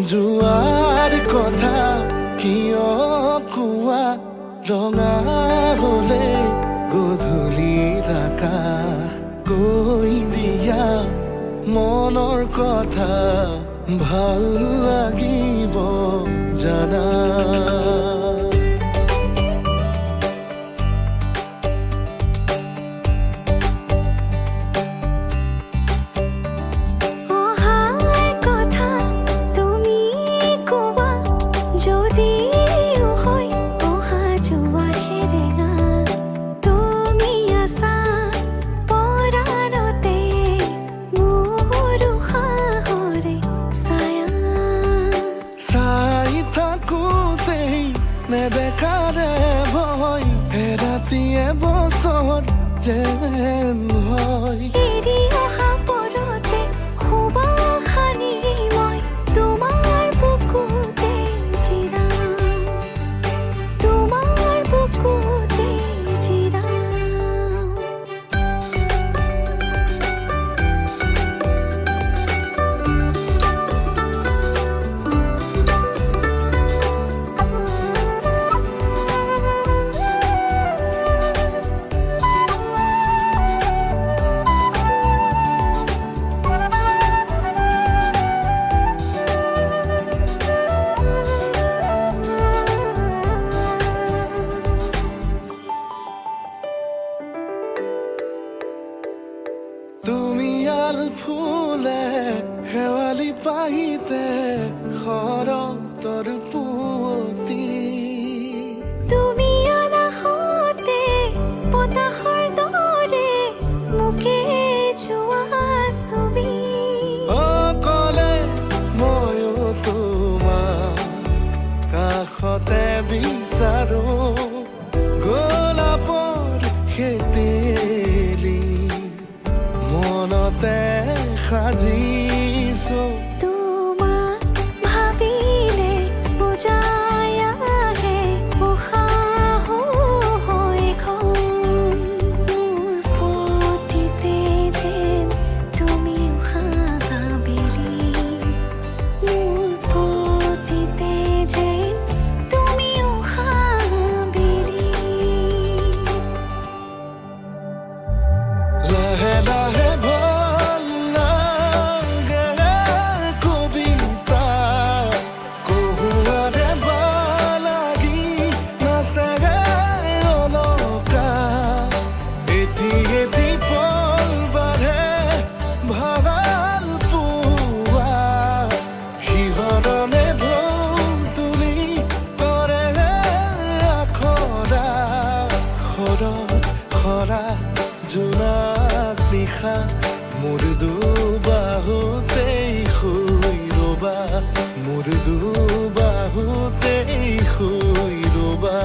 যোৱাৰ কথা কিয় কোৱা ৰঙা হলে গধূলিৰ আকাশ কৈ দিয়া মনৰ কথা ভাল লাগিব জানা নেদেখাৰে ভয় ৰাতিয়ে বছৰ যেন হয় এৰি অহা পৰতে শুবা খানি মই তোমাৰ বুকুতে জিৰাম তোমাৰ বুকুতে জিৰাম তুমি আল ফুলে শেৱালি পাহিতে শৰতৰ পুৱতি তুমি অনাহতে বতাহৰ দৰে মুখে যোৱা ছবি অকলে ময়ো তোমাক কাষতে বিচাৰো গোলাপৰ খেতেলি মনতে সাজিছো তোমাক ভাবিলে বুজাই আহে উশাহ হয় খন মোৰ প্ৰতিতে যেন তুমি উশাহ বেলি মোৰ প্ৰতিতে যেন তুমি উশাহ বেলি লাহে লাহে ভাল লাগে কবিতা কহুৱাৰে বালাগি নাচে অলকা এটি এটি পল বাঢ়ে ভাল পোৱা শিহৰণে ঢৌ তুলি কৰে আখৰা খৰা জোনাক নিশা মোৰ দুবাহুতেই শুই ৰবা মোৰ দুবাহুতেই শুই ৰবা